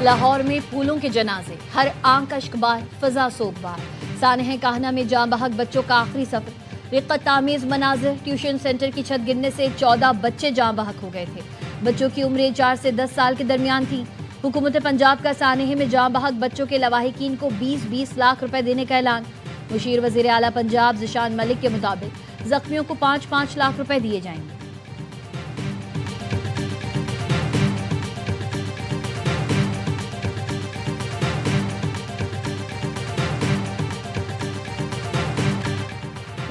लाहौर में फूलों के जनाजे, हर आंख अश्कबार, फिजा सोगवार। सानह काहना में जाँ बहक बच्चों का आखिरी सफर, रिक्कत आमेज मनाजिर। ट्यूशन सेंटर की छत गिरने से 14 बच्चे जाँ बहक हो गए थे। बच्चों की उम्रें 4 से 10 साल के दरमियान थी। हुकूमत पंजाब का सानह में जाँ बहक बच्चों के लवाहिकीन को 20-20 लाख रुपए देने का ऐलान। मुशीर वजीर आला पंजाब ज़िशान मलिक के मुताबिक जख्मियों को 5-5 लाख रुपए दिए जाएंगे।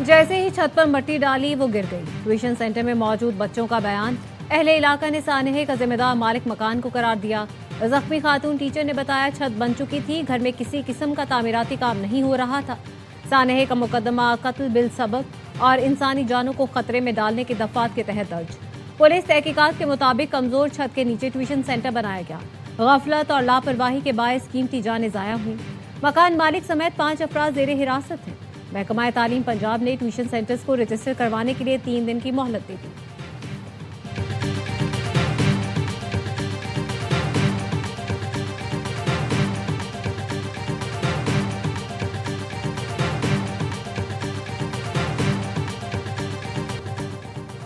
जैसे ही छत पर मट्टी डाली वो गिर गई। ट्यूशन सेंटर में मौजूद बच्चों का बयान, अहले इलाका ने सानहे का जिम्मेदार मालिक मकान को करार दिया। जख्मी खातून टीचर ने बताया छत बन चुकी थी, घर में किसी किस्म का तामीराती काम नहीं हो रहा था। सानहे का मुकदमा कत्ल बिल सबक और इंसानी जानों को खतरे में डालने के दफात के तहत दर्ज। पुलिस तहकीकात के मुताबिक कमजोर छत के नीचे ट्यूशन सेंटर बनाया गया। गफलत और लापरवाही के बायस कीमती जानें जाया हुई। मकान मालिक समेत 5 अफराद जेर हिरासत हैं। महकमा तालीम पंजाब ने ट्यूशन सेंटर्स को रजिस्टर करवाने के लिए 3 दिन की मोहलत दी थी।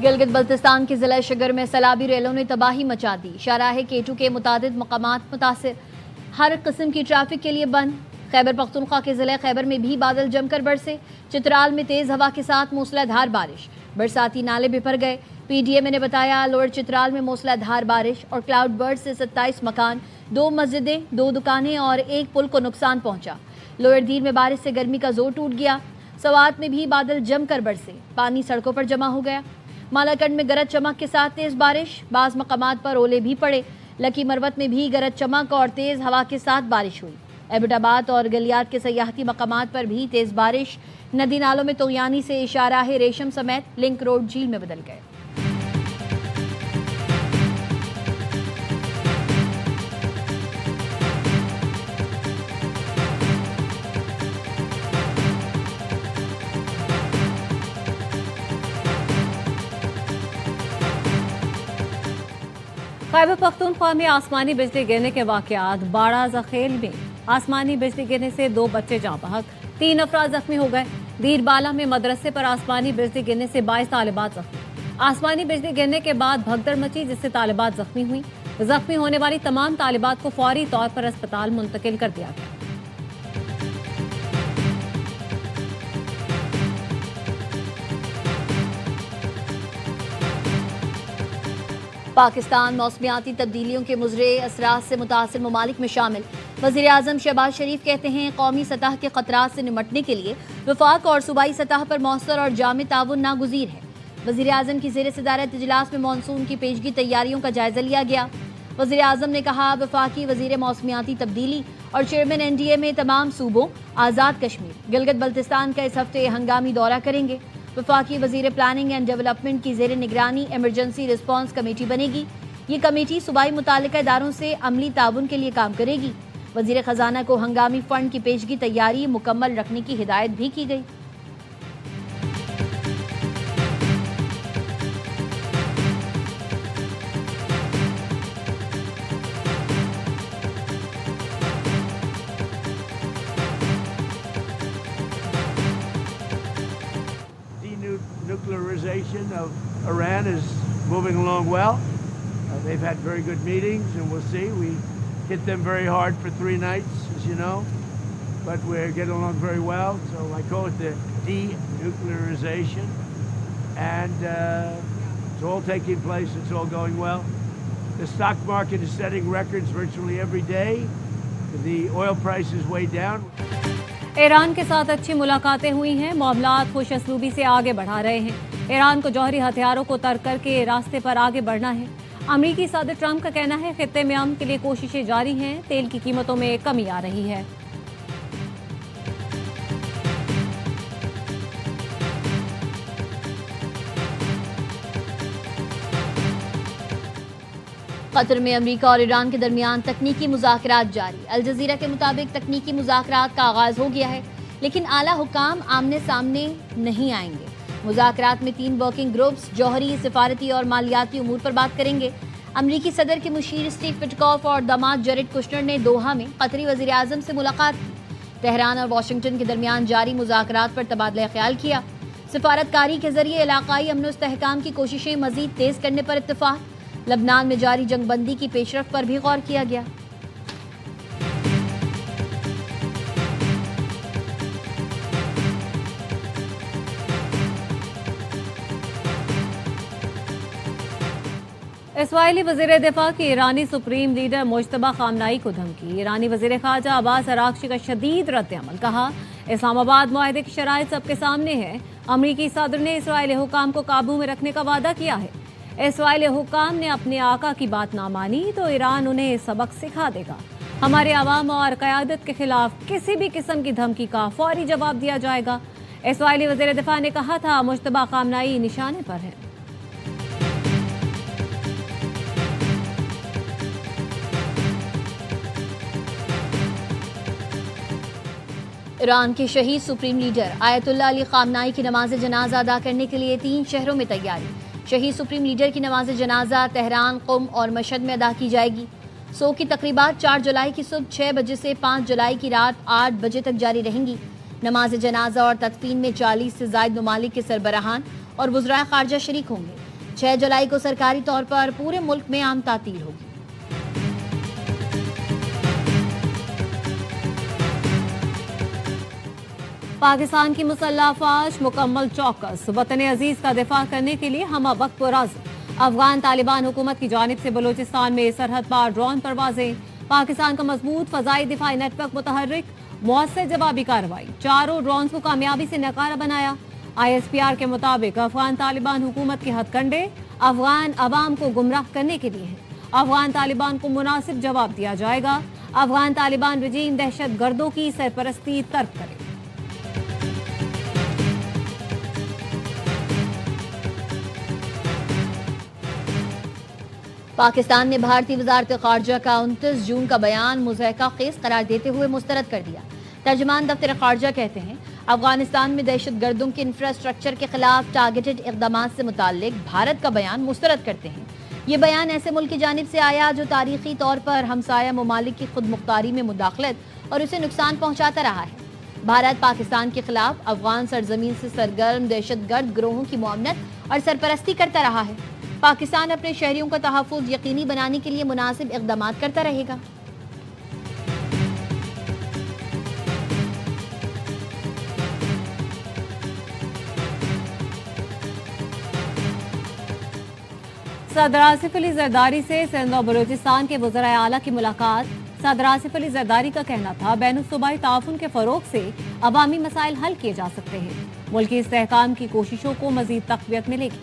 गिलगित बल्तिस्तान के जिला शगर में सैलाबी रेलों ने तबाही मचा दी। शाहराह केटू के मुतादिद मकामात मुतासिर, हर किस्म की ट्रैफिक के लिए बंद। खैबर पख्तूनख्वा के जिले खैबर में भी बादल जमकर बरसे। चित्राल में तेज हवा के साथ मूसलाधार बारिश, बरसाती नाले बिफर गए। पीडीएम ने बताया लोअर चित्राल में मूसलाधार बारिश और क्लाउड बर्ड से 27 मकान, 2 मस्जिदें, 2 दुकानें और 1 पुल को नुकसान पहुंचा। लोअर दीर में बारिश से गर्मी का जोर टूट गया। सवात में भी बादल जमकर बरसे, पानी सड़कों पर जमा हो गया। मालाकंड में गरज चमक के साथ तेज बारिश, बाज मकामात पर ओले भी पड़े। लकी मरवत में भी गरज चमक और तेज हवा के साथ बारिश हुई। एबटाबाद और गलियात के सयाहती मकामात पर भी तेज बारिश। नदी नालों में तोयानी से शाहराह रेशम समेत लिंक रोड झील में बदल गए। खैबर पख्तूनख्वा में आसमानी बिजली गिरने के वाकयात। बाड़ा जखेल में आसमानी बिजली गिरने से 2 बच्चे जाँ बहक, 3 अफराद जख्मी हो गए। दीरबाला में मदरसे पर आसमानी बिजली गिरने से 22 तालिबात जख्मी। आसमानी बिजली गिरने के बाद भगदड़ मची, जिससे तालिबात जख्मी हुई। जख्मी होने वाली तमाम तालिबात को फौरी तौर पर अस्पताल मुंतकिल कर दिया गया। पाकिस्तान मौसमियाती तब्दीलियों के मुजरे असरात से मुतासिर ममालिक में शामिल। वज़ीर आज़म शहबाज शरीफ कहते हैं कौमी सतह के खतरात से निमटने के लिए वफाक और सूबाई सतह पर मौसर और जामे ताउन नागुज़ीर है। वज़ीर आज़म की ज़ेर सदारत इजलास में मानसून की पेशगी तैयारियों का जायजा लिया गया। वज़ीर आज़म ने कहा वफाकी वज़ीर मौसमियाती तब्दीली और चेयरमैन NDA में तमाम सूबों, आज़ाद कश्मीर, गिलगित बल्तिस्तान का इस हफ्ते हंगामी दौरा करेंगे। वफाकी वज़ीर प्लानिंग एंड डेवलपमेंट की ज़ेर निगरानी इमरजेंसी रिस्पॉन्स कमेटी बनेगी। ये कमेटी सूबाई मुतालिका इदारों से अमली ताउन के लिए काम करेगी। वज़ीर ख़जाना को हंगामी फंड की पेशगी तैयारी मुकम्मल रखने की हिदायत भी की गई। Denuclearization of Iran is moving along well. They've had very good meetings, and we'll see. We hit them very hard for 3 nights, as you know, but we're getting along very well. So I call it the denuclearization, and it's all taking place. It's all going well. The stock market is setting records virtually every day. The oil price is way down. Iran के साथ अच्छी मुलाकातें हुई हैं। मामलात खुश असलूबी से आगे बढ़ा रहे हैं। ईरान को जौहरी हथियारों को तर्क करके रास्ते पर आगे बढ़ना है। अमरीकी सदर ट्रंप का कहना है खित्ते में अमन के लिए कोशिशें जारी हैं। तेल की कीमतों में कमी आ रही है। कतर में अमेरिका और ईरान के दरमियान तकनीकी मुज़ाकरात जारी। अल जज़ीरा के मुताबिक तकनीकी मुज़ाकरात का आगाज़ हो गया है, लेकिन आला हुकाम आमने सामने नहीं आएंगे। मुज़ाकरात में 3 वर्किंग ग्रुप्स जौहरी, सिफारती और मालियाती उमूर पर बात करेंगे। अमरीकी सदर के मुशीर स्टीव पिटकॉफ और दामाद जेरेड कुशनर ने दोहा में कतरी वजीर आजम से मुलाकात की। तेहरान और वाशिंगटन के दरमियान जारी मुज़ाकरात पर तबादला ख्याल किया। सिफारतकारी के जरिए इलाकाई अमन इस्तेहकाम की कोशिशें मजीद तेज करने पर इत्तेफाक। लबनान में जारी जंगबंदी की पेशरफ पर भी गौर किया गया। इसराइली वज़ीर दिफा की ईरानी सुप्रीम लीडर मुज्तबा खामनाई को धमकी। ईरानी वज़ीर ख़ारजा अब्बास अराग़ची का शदीद रद्द-ए-अमल। कहा, इस्लामाबाद मुआहदे की शराइत सबके सामने है। अमरीकी सदर ने इसराइली हुकाम को काबू में रखने का वादा किया है। इसराइली हुकाम ने अपने आका की बात ना मानी तो ईरान उन्हें सबक सिखा देगा। हमारे अवाम और क़यादत के खिलाफ किसी भी किस्म की धमकी का फौरी जवाब दिया जाएगा। इसराइली वज़ीर दिफा ने कहा था, मुज्तबा खामनाई निशाने पर है। ईरान के शहीद सुप्रीम लीडर आयतुल्लाह अली खामनाई की नमाज जनाजा अदा करने के लिए 3 शहरों में तैयारी। शहीद सुप्रीम लीडर की नमाज जनाजा तेहरान, कुम और मशहद में अदा की जाएगी। सो की तकरीबात 4 जुलाई की सुबह 6 बजे से 5 जुलाई की रात 8 बजे तक जारी रहेंगी। नमाज जनाजा और तदफीन में 40 से ज़ायद ममालिक के सरबराहान और वज़राए ख़ारजा शरीक होंगे। 6 जुलाई को सरकारी तौर पर पूरे मुल्क में आम तातील होगी। पाकिस्तान की मुसल्लह अफवाज मुकम्मल चौकस। वतन अजीज का दिफा करने के लिए हम वक्त पुरज़्म। अफगान तालिबान हुकूमत की जानिब से बलूचिस्तान में सरहद पार ड्रोन परवाजें। पाकिस्तान का मजबूत फ़ज़ाई दिफाई नेटवर्क मुतहर्रिक। मौसर जवाबी कार्रवाई। 4 ड्रोन को कामयाबी से नकारा बनाया। ISPR के मुताबिक अफगान तालिबान हुकूमत के हथकंडे अफगान अवाम को गुमराह करने के लिए हैं। अफगान तालिबान को मुनासिब जवाब दिया जाएगा। अफगान तालिबान रजीम दहशत गर्दों की सरपरस्ती तर्क करे। पाकिस्तान ने भारतीय वजारत खारजा का 29 जून का बयान मुज़हका खेज करार देते हुए मुस्तरद कर दिया। तर्जुमान दफ्तर खारजा कहते हैं, अफगानिस्तान में दहशत गर्दों के इंफ्रास्ट्रक्चर के खिलाफ टारगेटेड इक़दामात से मुताल्लिक भारत का बयान मुस्तरद करते हैं। ये बयान ऐसे मुल्क की जानिब से आया जो तारीखी तौर पर हमसाया ममालिक की खुद मुख्तारी में मुदाखलत और उसे नुकसान पहुँचाता रहा है। भारत पाकिस्तान के खिलाफ अफगान सरजमीन से सरगर्म दहशत गर्द गिरोहों की मुआवनत और सरपरस्ती करता रहा है। पाकिस्तान अपने शहरियों का तहफ़्फ़ुज़ यकीनी बनाने के लिए मुनासिब इक़दामात करता रहेगा। सदर आसिफ अली जरदारी से सिंध और बलूचिस्तान के वज़राए आला की मुलाकात। सदर आसिफ अली जरदारी का कहना था, बैनुल-सूबाई ताउन के फ़रोग़ से अवामी मसाइल हल किए जा सकते हैं। मुल्की इस्तेहकाम की कोशिशों को मज़ीद तक़वियत मिलेगी।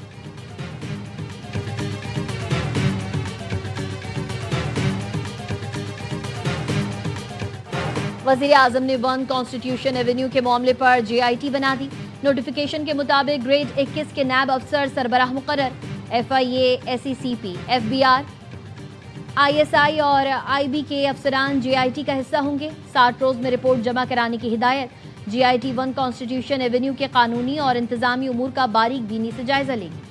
वज़ीर आज़म ने 1 कॉन्स्टिट्यूशन एवेन्यू के मामले पर JIT बना दी। नोटिफिकेशन के मुताबिक ग्रेड 21 के नैब अफसर सरबराह मुकर्रर। FIA, SECP, FBR, ISI और IB के अफसरान JIT का हिस्सा होंगे। 60 रोज में रिपोर्ट जमा कराने की हिदायत। JIT 1 कॉन्स्टिट्यूशन एवेन्यू के कानूनी और इंतजामी उमूर का बारीक बीनी से जायजा लेगी।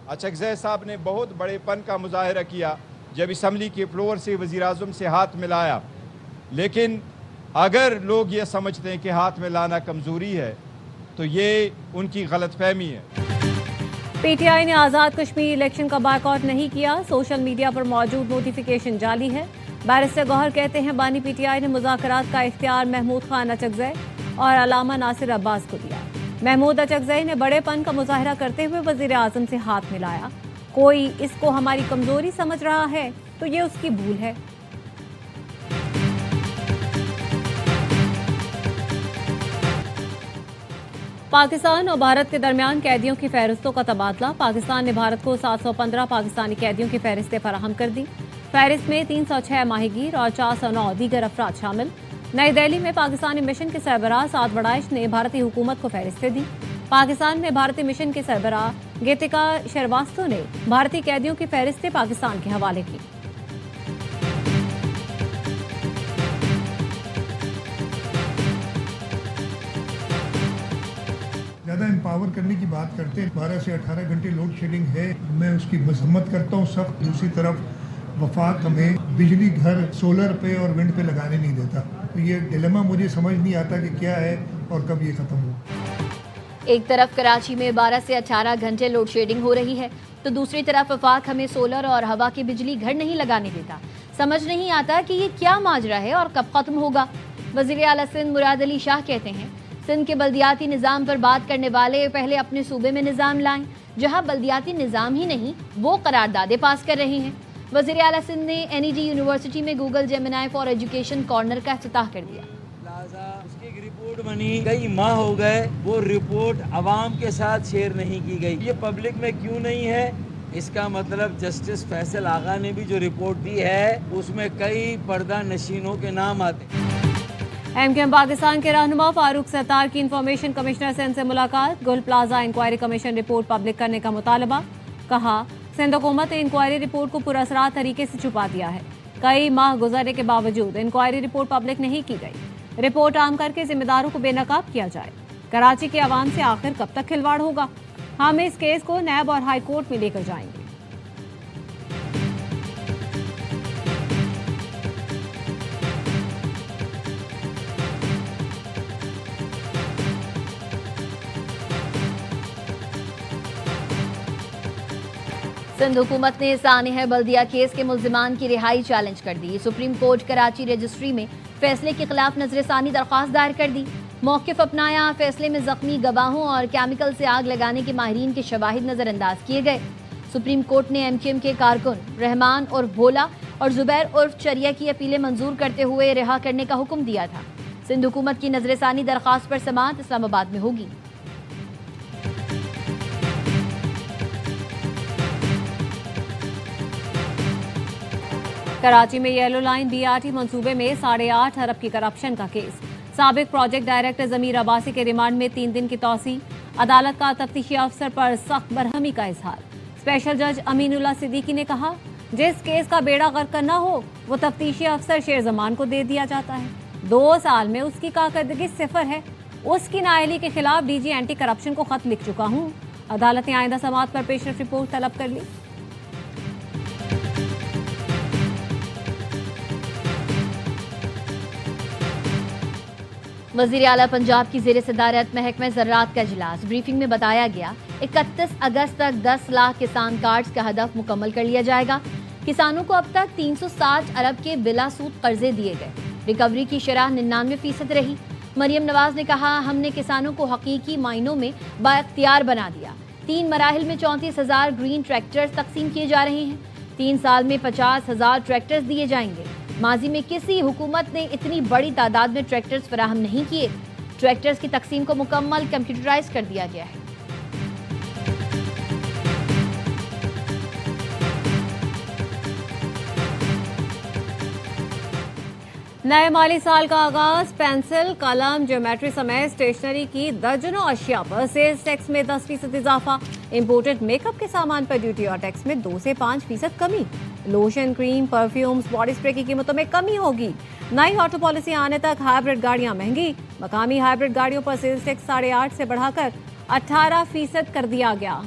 अचकज़ई साहब ने बहुत बड़ेपन का मुजाहरा किया जब असम्बली के फ्लोर से वज़ीर आज़म से हाथ मिलाया, लेकिन अगर लोग ये समझते हैं कि हाथ मिलाना कमज़ोरी है तो ये उनकी गलतफहमी है। PTI ने आज़ाद कश्मीर इलेक्शन का बायकॉट नहीं किया। सोशल मीडिया पर मौजूद नोटिफिकेशन जाली है। बैरिस्टर गौहर कहते हैं, बानी PTI ने मुज़ाकरात का इख्तियार महमूद खान अचकज़ई और अलामा नासिर अब्बास को दिया। महमूद अचकज़ई ने बड़ेपन का मुजाहरा करते हुए वज़ीर आज़म से हाथ मिलाया। कोई इसको हमारी कमजोरी समझ रहा है तो ये उसकी भूल है। पाकिस्तान और भारत के दरमियान कैदियों की फहरिस्तों का तबादला। पाकिस्तान ने भारत को 715 पाकिस्तानी कैदियों की फहरिस्तें फराहम कर दी। फहरिस्त में 306 माहीगीर और 409 दीगर अफराद शामिल। नई दिल्ली में पाकिस्तानी मिशन के सरबराह साद वड़ाइश ने भारतीय हुकूमत को फहरिस्तें दी। पाकिस्तान में भारतीय मिशन के सरबराह गीतिका श्रीवास्तव ने भारतीय कैदियों की फहरिस्तें पाकिस्तान के हवाले की। पावर करने की बात करते हैं, 12 से 18 घंटे लोड शेडिंग है, मैं उसकी मजम्मत करता हूँ सख्त। दूसरी तरफ वफाक हमें बिजली घर सोलर पे और विंड पे लगाने नहीं देता, तो ये डिलेमा मुझे समझ नहीं आता कि क्या है और कब ये खत्म हो। एक तरफ कराची में 12 से 18 घंटे लोड शेडिंग हो रही है तो दूसरी तरफ वफाक हमें सोलर और हवा की बिजली घर नहीं लगाने देता। समझ नहीं आता कि ये क्या माजरा है और कब खत्म होगा। वज़ीर आला सिंध मुराद अली शाह कहते हैं, सिंध के बल्दियाती निज़ाम पर बात करने वाले पहले अपने सूबे में निज़ाम लाएं, जहां बल्दियाती निज़ाम ही नहीं वो करारदादे पास कर रहे हैं। वज़ीर आला सिंध ने NED यूनिवर्सिटी में Google Gemini for education corner का इफ्तिताह कर दिया। उसकी एक रिपोर्ट बनी, कई माह हो गए, वो रिपोर्ट अवाम के साथ शेयर नहीं की गई। ये पब्लिक में क्यों नहीं है? इसका मतलब जस्टिस फैसल आगा ने भी जो रिपोर्ट दी है उसमें कई पर्दा नशीनों के नाम आते। MKM पाकिस्तान के रहनुमा फारूक सत्तार की इंफॉर्मेशन कमिश्नर सिंध से मुलाकात, Gul Plaza inquiry commission report public करने का मुतालबा। कहा, सिंध हुकूमत ने इंक्वायरी रिपोर्ट को पुरअसरार तरीके से छुपा दिया है। कई माह गुजरने के बावजूद इंक्वायरी रिपोर्ट पब्लिक नहीं की गई। रिपोर्ट आम करके जिम्मेदारों को बेनकाब किया जाए। कराची के अवाम से आखिर कब तक खिलवाड़ होगा? हम इस केस को नैब और हाई कोर्ट में लेकर जाएंगे। सिंध हुकूमत ने सानिह बल्दिया केस के मुल्जिमान की रिहाई चैलेंज कर दी। सुप्रीम कोर्ट कराची रजिस्ट्री में फैसले के खिलाफ नजरसानी दरख्वास्त दायर कर दी। मौक़िफ़ अपनाया, फैसले में जख्मी गवाहों और केमिकल से आग लगाने के माहिरीन के शवाहिद नज़रअंदाज किए गए। सुप्रीम कोर्ट ने MKM के कारकुन रहमान और भोला और जुबैर उर्फ चरिया की अपीलें मंजूर करते हुए रिहा करने का हुक्म दिया था। सिंध हुकूमत की नजरसानी दरख्वास्त पर समाअत इस्लामाबाद में होगी। कराची में येलो लाइन BRT मंसूबे में 8.5 अरब की करप्शन का केस। साबिक प्रोजेक्ट डायरेक्टर ज़मीर अब्बासी के रिमांड में 3 दिन की तौसी। अदालत का तफ्तीशी अफसर पर सख्त बरहमी का इजहार। स्पेशल जज अमीनुल्लाह सिद्दीकी ने कहा, जिस केस का बेड़ा गर्क करना हो वो तफ्तीशी अफसर शेर जमान को दे दिया जाता है। 2 साल में उसकी कारकर्दगी 0 है। उसकी नाअहली के खिलाफ DG एंटी करप्शन को खत लिख चुका हूँ। अदालत ने आइंदा समाअत पर पेशरफ रिपोर्ट तलब कर ली। वज़ीर आला पंजाब की ज़ेर सदारत महकमा ज़राअत का इजलास। ब्रीफिंग में बताया गया 31 अगस्त तक 10 लाख किसान कार्ड्स का हदफ मुकम्मल कर लिया जाएगा। किसानों को अब तक 360 अरब के बिला सूद कर्जे दिए गए। रिकवरी की शरह 99% रही। मरियम नवाज ने कहा, हमने किसानों को हकीकी मायनों में बाइख्तियार बना दिया। 3 मराहिल में 34,000 ग्रीन ट्रैक्टर्स तकसीम किए जा रहे हैं। 3 साल में 50,000 ट्रैक्टर्स दिए जाएंगे। माजी में किसी हुकूमत ने इतनी बड़ी तादाद में ट्रैक्टर्स फराहम नहीं किए। ट्रैक्टर्स की तकसीम को मुकम्मल कंप्यूटराइज कर दिया गया है। नए माली साल का आगाज। पेंसिल, कलम, ज्योमेट्री समेत स्टेशनरी की दर्जनों अशिया पर सेल्स टैक्स में 10% इजाफा। इंपोर्टेड मेकअप के सामान पर ड्यूटी और टैक्स में 2 से 5% कमी। Lotion, cream, perfumes, body spray की कीमतों में कमी होगी। नई ऑटो पॉलिसी आने तक हाइब्रिड गाड़ियां महंगी। मकामी हाइब्रिड गाड़ियों पर सेल्स टैक्स 8.5 से बढ़ाकर 18% कर दिया गया।